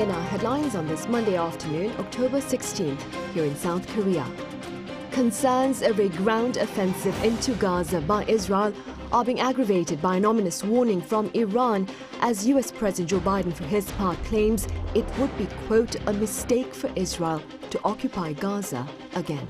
In our headlines on this Monday afternoon, October 16th, here in South Korea. Concerns of a ground offensive into Gaza by Israel are being aggravated by an ominous warning from Iran as US President Joe Biden, for his part, claims it would be, quote, a mistake for Israel to occupy Gaza again.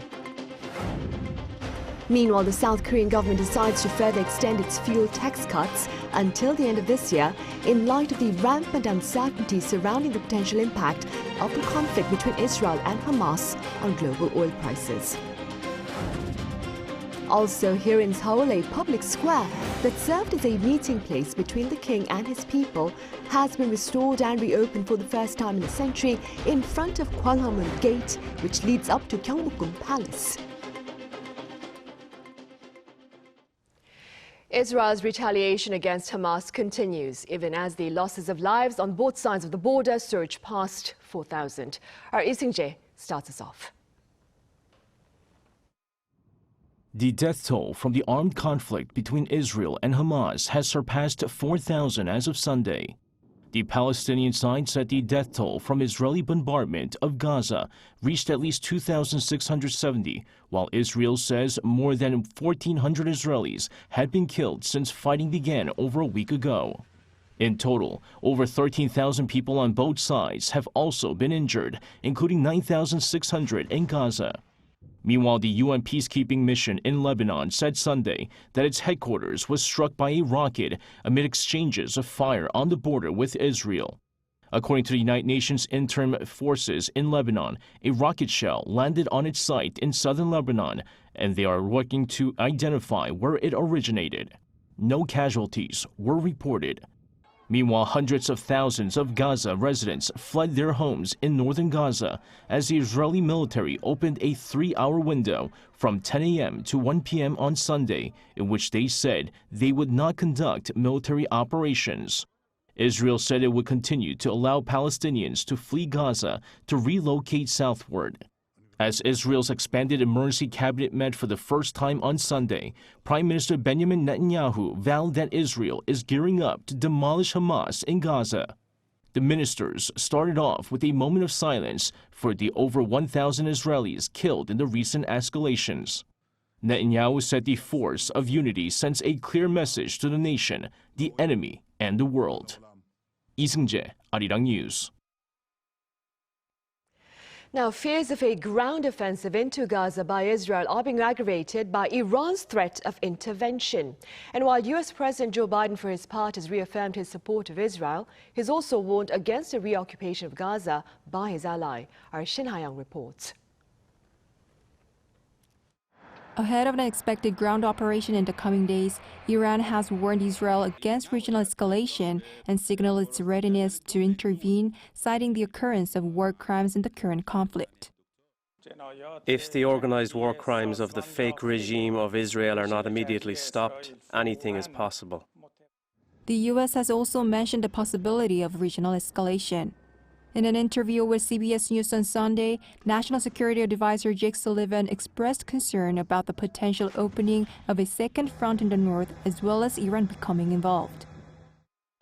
Meanwhile, the South Korean government decides to further extend its fuel tax cuts until the end of this year in light of the rampant uncertainty surrounding the potential impact of the conflict between Israel and Hamas on global oil prices. Also here in Seoul, a public square that served as a meeting place between the king and his people has been restored and reopened for the first time in a century in front of Gwanghwamun Gate, which leads up to Gyeongbokgung Palace. Israel's retaliation against Hamas continues, even as the losses of lives on both sides of the border surge past 4,000. Our Ising-jae starts us off. The death toll from the armed conflict between Israel and Hamas has surpassed 4,000 as of Sunday. The Palestinian side said the death toll from Israeli bombardment of Gaza reached at least 2,670, while Israel says more than 1,400 Israelis had been killed since fighting began over a week ago. In total, over 13,000 people on both sides have also been injured, including 9,600 in Gaza. Meanwhile, the UN peacekeeping mission in Lebanon said Sunday that its headquarters was struck by a rocket amid exchanges of fire on the border with Israel. According to the United Nations interim forces in Lebanon, a rocket shell landed on its site in southern Lebanon, and they are working to identify where it originated. No casualties were reported. Meanwhile, hundreds of thousands of Gaza residents fled their homes in northern Gaza as the Israeli military opened a 3-hour window from 10 a.m. to 1 p.m. on Sunday in which they said they would not conduct military operations. Israel said it would continue to allow Palestinians to flee Gaza to relocate southward. As Israel's expanded emergency cabinet met for the first time on Sunday, Prime Minister Benjamin Netanyahu vowed that Israel is gearing up to demolish Hamas in Gaza. The ministers started off with a moment of silence for the over 1,000 Israelis killed in the recent escalations. Netanyahu said the force of unity sends a clear message to the nation, the enemy, and the world. Isung-jae, Arirang News. Now, fears of a ground offensive into Gaza by Israel are being aggravated by Iran's threat of intervention. And while US President Joe Biden, for his part, has reaffirmed his support of Israel, he's also warned against a reoccupation of Gaza by his ally. Our Shin Ha-young reports. Ahead of an expected ground operation in the coming days, Iran has warned Israel against regional escalation and signaled its readiness to intervene, citing the occurrence of war crimes in the current conflict. If the organized war crimes of the fake regime of Israel are not immediately stopped, anything is possible. The U.S. has also mentioned the possibility of regional escalation. In an interview with CBS News on Sunday, National Security Advisor Jake Sullivan expressed concern about the potential opening of a second front in the north, as well as Iran becoming involved.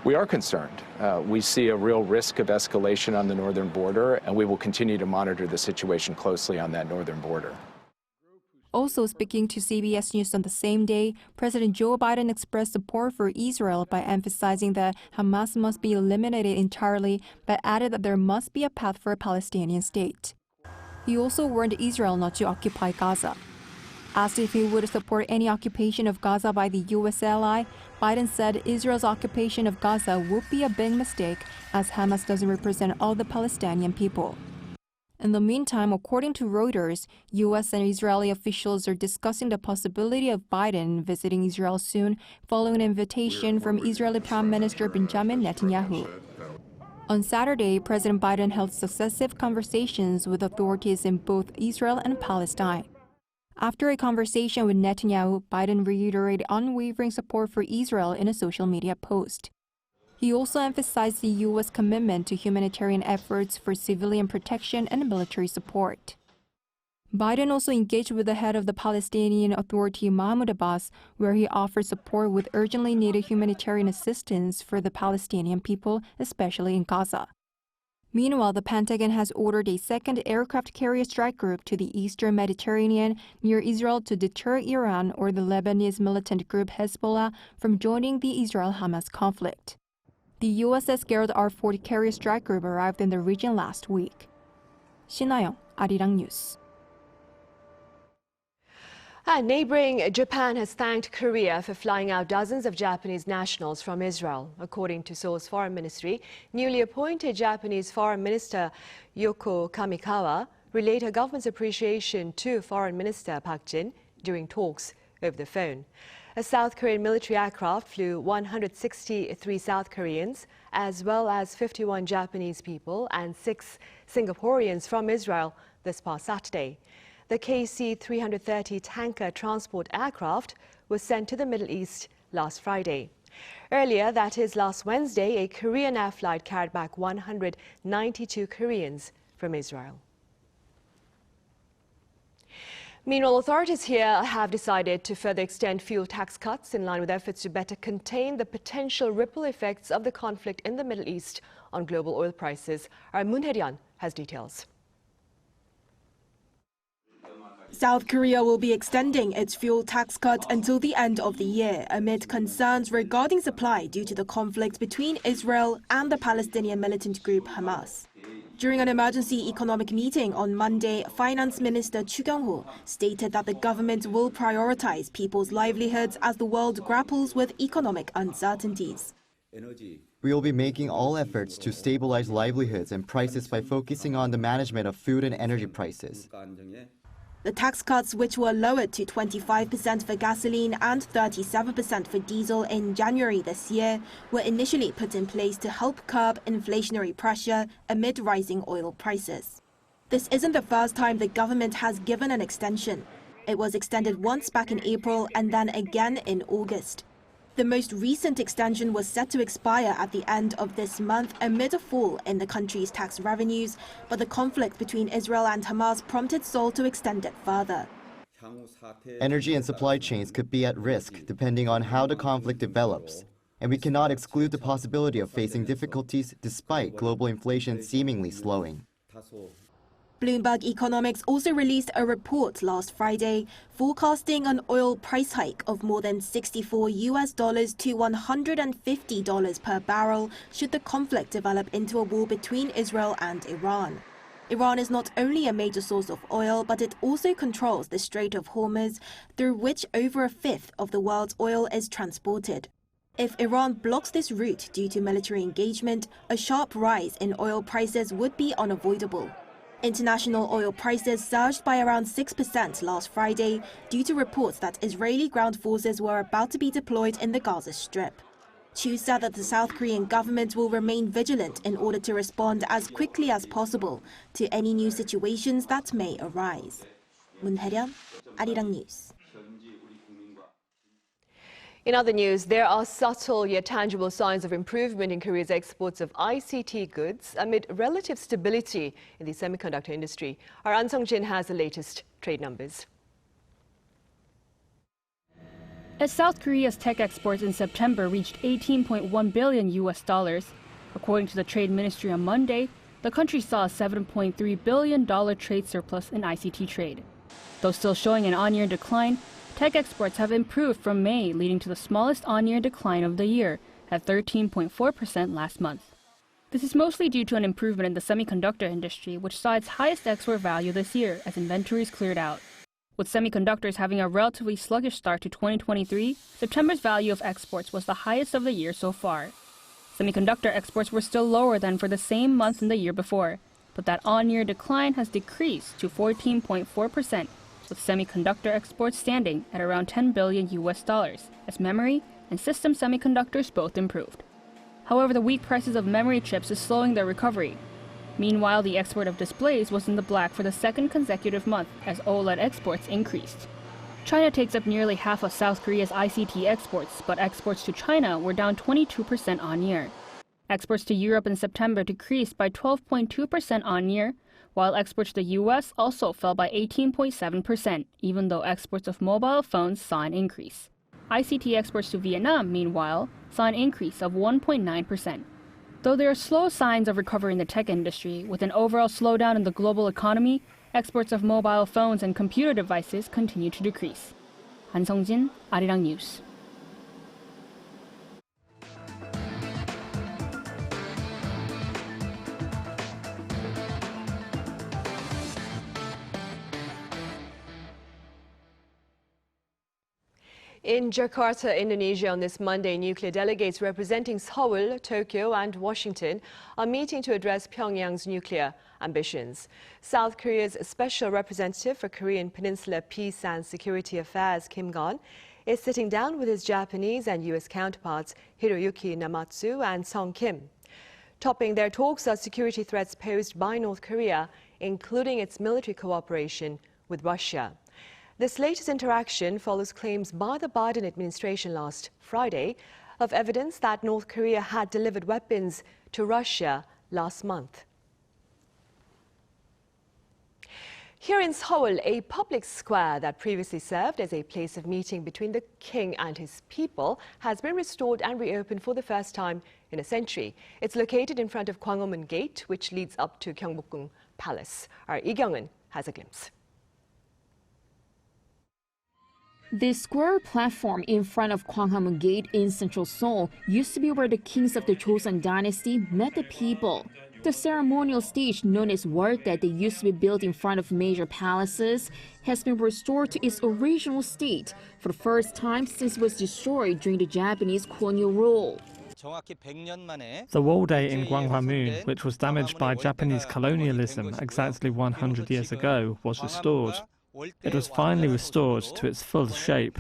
We are concerned. We see a real risk of escalation on the northern border, and we will continue to monitor the situation closely on that northern border. Also speaking to CBS News on the same day, President Joe Biden expressed support for Israel by emphasizing that Hamas must be eliminated entirely, but added that there must be a path for a Palestinian state. He also warned Israel not to occupy Gaza. Asked if he would support any occupation of Gaza by the U.S. ally, Biden said Israel's occupation of Gaza would be a big mistake, as Hamas doesn't represent all the Palestinian people. In the meantime, according to Reuters, U.S. and Israeli officials are discussing the possibility of Biden visiting Israel soon, following an invitation from Israeli Prime Minister Benjamin Netanyahu. On Saturday, President Biden held successive conversations with authorities in both Israel and Palestine. After a conversation with Netanyahu, Biden reiterated unwavering support for Israel in a social media post. He also emphasized the U.S. commitment to humanitarian efforts for civilian protection and military support. Biden also engaged with the head of the Palestinian Authority, Mahmoud Abbas, where he offered support with urgently needed humanitarian assistance for the Palestinian people, especially in Gaza. Meanwhile, the Pentagon has ordered a second aircraft carrier strike group to the eastern Mediterranean near Israel to deter Iran or the Lebanese militant group Hezbollah from joining the Israel-Hamas conflict. The USS Gerald R. Ford carrier strike group arrived in the region last week. 신하영, Arirang News. And neighboring Japan has thanked Korea for flying out dozens of Japanese nationals from Israel. According to Seoul's foreign ministry, newly appointed Japanese Foreign Minister Yoko Kamikawa relayed her government's appreciation to Foreign Minister Park Jin during talks over the phone. A South Korean military aircraft flew 163 South Koreans, as well as 51 Japanese people and 6 Singaporeans from Israel this past Saturday. The KC-330 tanker transport aircraft was sent to the Middle East last Friday. Earlier, that is last Wednesday, a Korean air flight carried back 192 Koreans from Israel. Meanwhile, authorities here have decided to further extend fuel tax cuts in line with efforts to better contain the potential ripple effects of the conflict in the Middle East on global oil prices. Our Moon Hye-ryan has details. South Korea will be extending its fuel tax cut until the end of the year amid concerns regarding supply due to the conflict between Israel and the Palestinian militant group Hamas. During an emergency economic meeting on Monday, Finance Minister Chuu stated that the government will prioritize people's livelihoods as the world grapples with economic uncertainties. We will be making all efforts to stabilize livelihoods and prices by focusing on the management of food and energy prices. The tax cuts, which were lowered to 25% for gasoline and 37% for diesel in January this year, were initially put in place to help curb inflationary pressure amid rising oil prices. This isn't the first time the government has given an extension. It was extended once back in April and then again in August. The most recent extension was set to expire at the end of this month amid a fall in the country's tax revenues, but the conflict between Israel and Hamas prompted Seoul to extend it further. Energy and supply chains could be at risk depending on how the conflict develops, and we cannot exclude the possibility of facing difficulties despite global inflation seemingly slowing. Bloomberg Economics also released a report last Friday forecasting an oil price hike of more than $64 to $150 per barrel should the conflict develop into a war between Israel and Iran. Iran is not only a major source of oil, but it also controls the Strait of Hormuz, through which over a fifth of the world's oil is transported. If Iran blocks this route due to military engagement, a sharp rise in oil prices would be unavoidable. International oil prices surged by around 6% last Friday due to reports that Israeli ground forces were about to be deployed in the Gaza Strip. Chuu said that the South Korean government will remain vigilant in order to respond as quickly as possible to any new situations that may arise. Moon Hye-ryan, Arirang News. In other news, there are subtle yet tangible signs of improvement in Korea's exports of ICT goods amid relative stability in the semiconductor industry. Our An Sung-jin has the latest trade numbers. As South Korea's tech exports in September reached $18.1 billion. According to the Trade Ministry on Monday, the country saw a $7.3 billion trade surplus in ICT trade. Though still showing an on-year decline, tech exports have improved from May, leading to the smallest on-year decline of the year, at 13.4% last month. This is mostly due to an improvement in the semiconductor industry, which saw its highest export value this year as inventories cleared out. With semiconductors having a relatively sluggish start to 2023, September's value of exports was the highest of the year so far. Semiconductor exports were still lower than for the same month in the year before, but that on-year decline has decreased to 14.4%. With semiconductor exports standing at around $10 billion as memory and system semiconductors both improved. However, the weak prices of memory chips is slowing their recovery. Meanwhile, the export of displays was in the black for the second consecutive month as OLED exports increased. China takes up nearly half of South Korea's ICT exports, but exports to China were down 22% on-year. Exports to Europe in September decreased by 12.2% on-year, while exports to the U.S. also fell by 18.7%, even though exports of mobile phones saw an increase. ICT exports to Vietnam, meanwhile, saw an increase of 1.9%. Though there are slow signs of recovery in the tech industry, with an overall slowdown in the global economy, exports of mobile phones and computer devices continue to decrease. Han Sung-jin, Arirang News. In Jakarta, Indonesia on this Monday, nuclear delegates representing Seoul, Tokyo and Washington are meeting to address Pyongyang's nuclear ambitions. South Korea's Special Representative for Korean Peninsula Peace and Security Affairs, Kim Gon, is sitting down with his Japanese and U.S. counterparts Hiroyuki Namatsu and Song Kim. Topping their talks are security threats posed by North Korea, including its military cooperation with Russia. This latest interaction follows claims by the Biden administration last Friday of evidence that North Korea had delivered weapons to Russia last month. Here in Seoul, a public square that previously served as a place of meeting between the king and his people has been restored and reopened for the first time in a century. It's located in front of Gwanghwamun Gate, which leads up to Gyeongbokgung Palace. Our Lee Kyung-eun has a glimpse. This square platform in front of Gwanghwamun Gate in central Seoul used to be where the kings of the Joseon dynasty met the people. The ceremonial stage, known as World that they used to be built in front of major palaces, has been restored to its original state for the first time since it was destroyed during the Japanese colonial rule. The wall day in Gwanghwamun, which was damaged by Japanese colonialism exactly 100 years ago, was restored. It was finally restored to its full shape.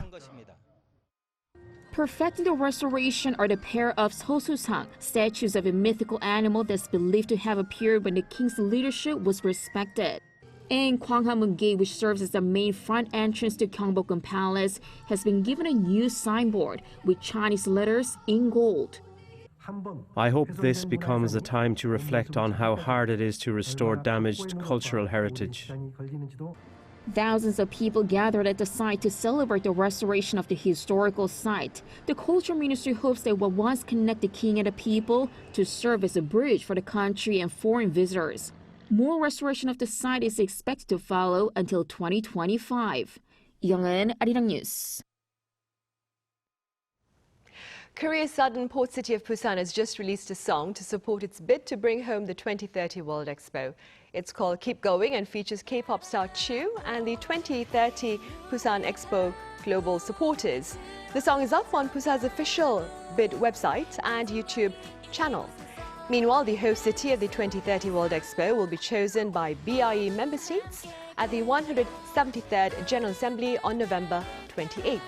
Perfecting the restoration are the pair of Seosusang, statues of a mythical animal that's believed to have appeared when the king's leadership was respected. And Gwanghwamun Gate, which serves as the main front entrance to Gyeongbokgung Palace, has been given a new signboard with Chinese letters in gold. I hope this becomes a time to reflect on how hard it is to restore damaged cultural heritage. Thousands of people gathered at the site to celebrate the restoration of the historical site. The Culture Ministry hopes that what once connected the king and the people to serve as a bridge for the country and foreign visitors. More restoration of the site is expected to follow until 2025. Lee Kyung-eun, Arirang News. Korea's southern port city of Busan has just released a song to support its bid to bring home the 2030 World Expo. It's called Keep Going and features K-pop star Chuu and the 2030 Busan Expo global supporters. The song is up on Busan's official bid website and YouTube channel. Meanwhile, the host city of the 2030 World Expo will be chosen by BIE member states at the 173rd General Assembly on November 28th.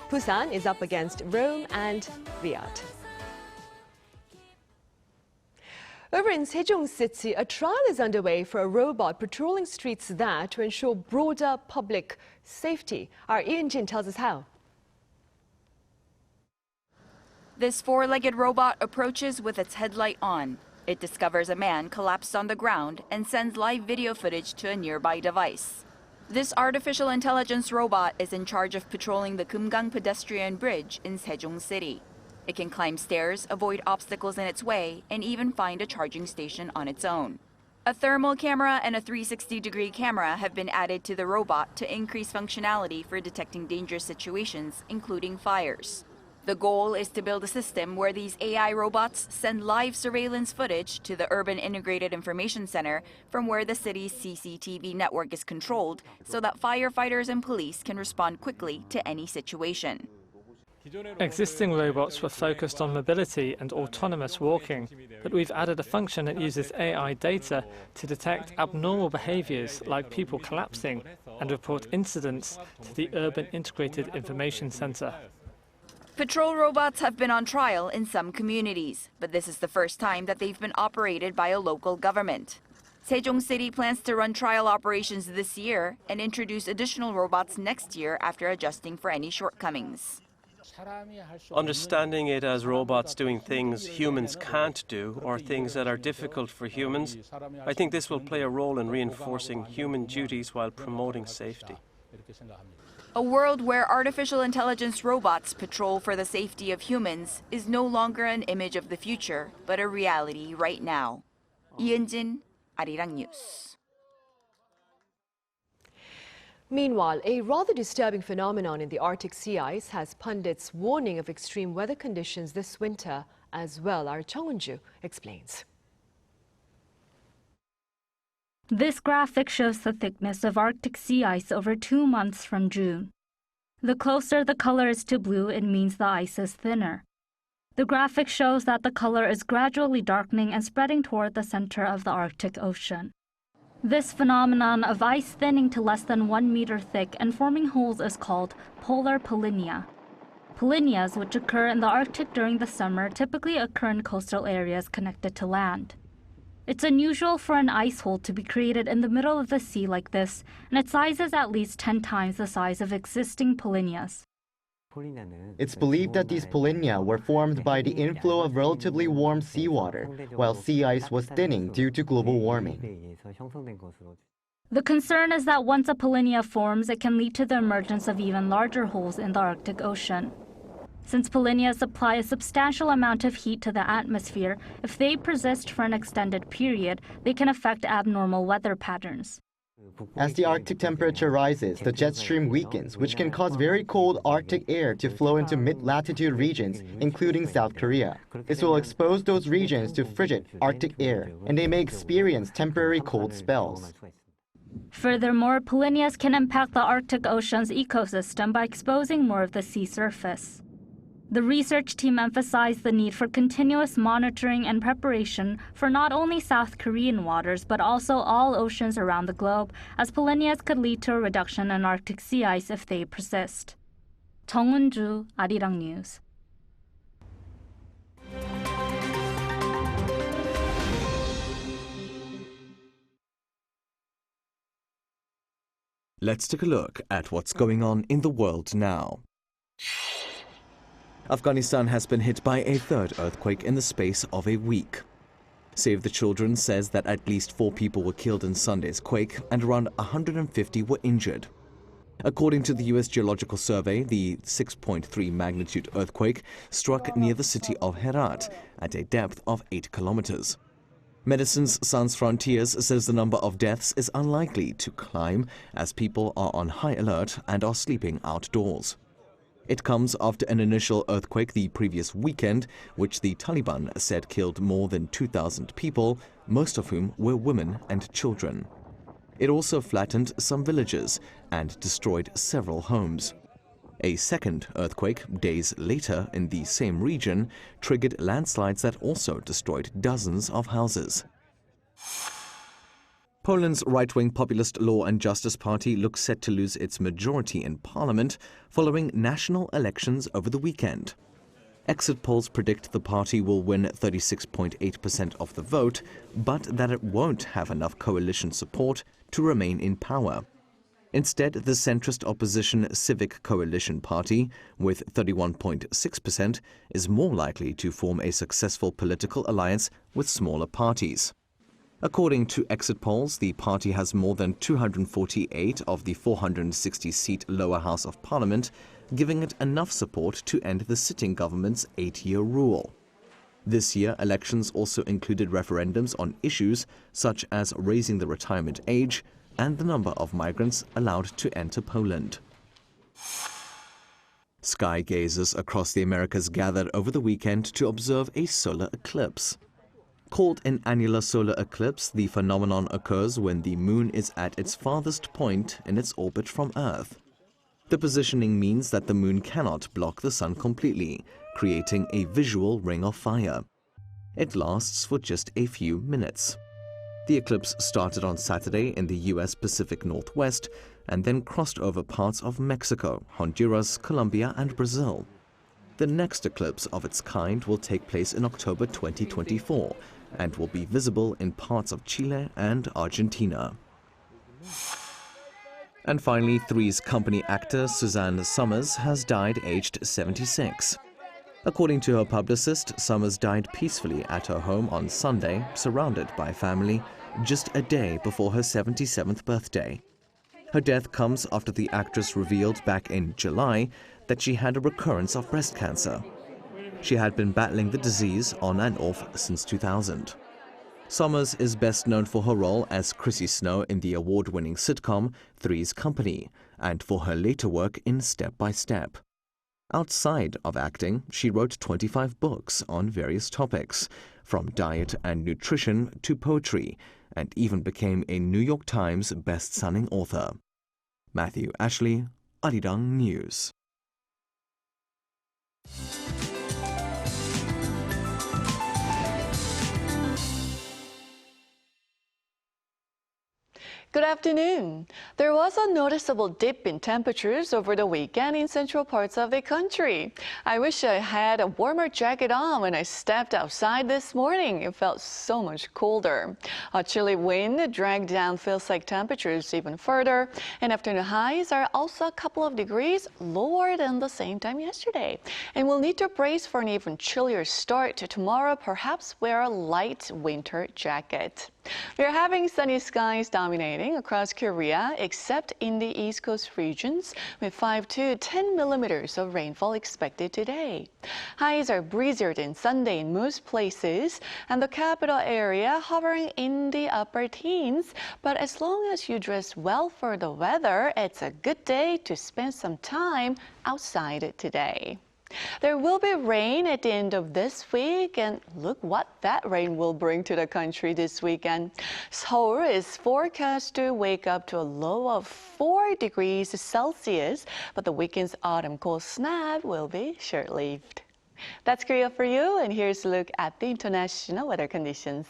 Busan is up against Rome and Riyadh. Over in Sejong City, a trial is underway for a robot patrolling streets there to ensure broader public safety. Our Ian Jin tells us how. This four-legged robot approaches with its headlight on. It discovers a man collapsed on the ground and sends live video footage to a nearby device. This artificial intelligence robot is in charge of patrolling the Kumgang pedestrian bridge in Sejong City. It can climb stairs, avoid obstacles in its way, and even find a charging station on its own. A thermal camera and a 360-degree camera have been added to the robot to increase functionality for detecting dangerous situations, including fires. The goal is to build a system where these AI robots send live surveillance footage to the Urban Integrated Information Center from where the city's CCTV network is controlled so that firefighters and police can respond quickly to any situation. Existing robots were focused on mobility and autonomous walking, but we've added a function that uses AI data to detect abnormal behaviors like people collapsing and report incidents to the Urban Integrated Information Center. Patrol robots have been on trial in some communities, but this is the first time that they've been operated by a local government. Sejong City plans to run trial operations this year and introduce additional robots next year after adjusting for any shortcomings. Understanding it as robots doing things humans can't do or things that are difficult for humans, I think this will play a role in reinforcing human duties while promoting safety. A world where artificial intelligence robots patrol for the safety of humans is no longer an image of the future, but a reality right now. Ian-jin, Arirang News. Meanwhile, a rather disturbing phenomenon in the Arctic sea ice has pundits warning of extreme weather conditions this winter as well. Our Chuu explains. This graphic shows the thickness of Arctic sea ice over 2 months from June. The closer the color is to blue, it means the ice is thinner. The graphic shows that the color is gradually darkening and spreading toward the center of the Arctic Ocean. This phenomenon of ice thinning to less than 1 meter thick and forming holes is called polar polynya. Polynyas, which occur in the Arctic during the summer, typically occur in coastal areas connected to land. It's unusual for an ice hole to be created in the middle of the sea like this, and its size is at least 10 times the size of existing polynyas. It's believed that these polynyae were formed by the inflow of relatively warm seawater, while sea ice was thinning due to global warming. The concern is that once a polynya forms, it can lead to the emergence of even larger holes in the Arctic Ocean. Since polynyas supply a substantial amount of heat to the atmosphere, if they persist for an extended period, they can affect abnormal weather patterns. As the Arctic temperature rises, the jet stream weakens, which can cause very cold Arctic air to flow into mid-latitude regions, including South Korea. This will expose those regions to frigid Arctic air, and they may experience temporary cold spells. Furthermore, polynyas can impact the Arctic Ocean's ecosystem by exposing more of the sea surface. The research team emphasized the need for continuous monitoring and preparation for not only South Korean waters, but also all oceans around the globe, as polynyas could lead to a reduction in Arctic sea ice if they persist. Chuu, Arirang News. Let's take a look at what's going on in the world now. Afghanistan has been hit by a third earthquake in the space of a week. Save the Children says that at least 4 people were killed in Sunday's quake and around 150 were injured. According to the U.S. Geological Survey, the 6.3 magnitude earthquake struck near the city of Herat at a depth of 8 kilometers. Medicine Sans Frontiers says the number of deaths is unlikely to climb as people are on high alert and are sleeping outdoors. It comes after an initial earthquake the previous weekend, which the Taliban said killed more than 2,000 people, most of whom were women and children. It also flattened some villages and destroyed several homes. A second earthquake, days later in the same region, triggered landslides that also destroyed dozens of houses. Poland's right-wing populist Law and Justice Party looks set to lose its majority in parliament following national elections over the weekend. Exit polls predict the party will win 36.8% of the vote, but that it won't have enough coalition support to remain in power. Instead, the centrist opposition Civic Coalition Party, with 31.6%, is more likely to form a successful political alliance with smaller parties. According to exit polls, the party has more than 248 of the 460-seat lower house of parliament, giving it enough support to end the sitting government's 8-year rule. This year, elections also included referendums on issues such as raising the retirement age and the number of migrants allowed to enter Poland. Sky gazers across the Americas gathered over the weekend to observe a solar eclipse. Called an annular solar eclipse, the phenomenon occurs when the moon is at its farthest point in its orbit from Earth. The positioning means that the moon cannot block the sun completely, creating a visual ring of fire. It lasts for just a few minutes. The eclipse started on Saturday in the U.S. Pacific Northwest and then crossed over parts of Mexico, Honduras, Colombia, and Brazil. The next eclipse of its kind will take place in October 2024 and will be visible in parts of Chile and Argentina. And finally, Three's Company actor Suzanne Somers has died aged 76. According to her publicist, Somers died peacefully at her home on Sunday, surrounded by family, just a day before her 77th birthday. Her death comes after the actress revealed back in July that she had a recurrence of breast cancer. She had been battling the disease on and off since 2000. Summers is best known for her role as Chrissy Snow in the award-winning sitcom Three's Company and for her later work in Step by Step. Outside of acting, she wrote 25 books on various topics, from diet and nutrition to poetry, and even became a New York Times best-selling author. Matthew Ashley, Arirang News. Good afternoon. There was a noticeable dip in temperatures over the weekend in central parts of the country. I wish I had a warmer jacket on when I stepped outside this morning. It felt so much colder. A chilly wind dragged down feels-like temperatures even further, and afternoon highs are also a couple of degrees lower than the same time yesterday. And we'll need to brace for an even chillier start to tomorrow, perhaps wear a light winter jacket. We're having sunny skies dominating across Korea, except in the East Coast regions, with 5 to 10 millimeters of rainfall expected today. Highs are breezier than Sunday in most places, and the capital area hovering in the upper teens. But as long as you dress well for the weather, it's a good day to spend some time outside today. There will be rain at the end of this week, and look what that rain will bring to the country this weekend. Seoul is forecast to wake up to a low of 4 degrees Celsius, but the weekend's autumn cold snap will be short-lived. That's Korea for you, and here's a look at the international weather conditions.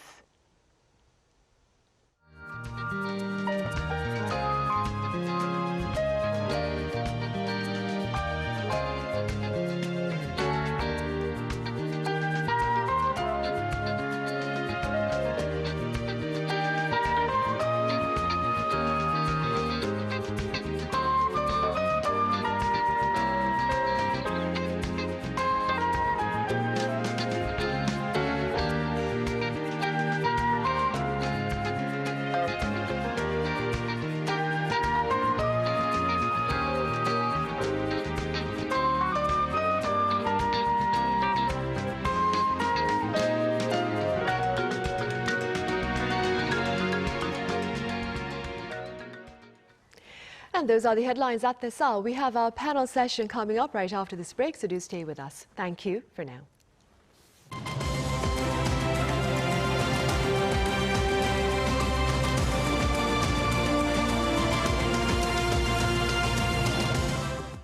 And those are the headlines at this hour. We have our panel session coming up right after this break, so do stay with us. Thank you for now.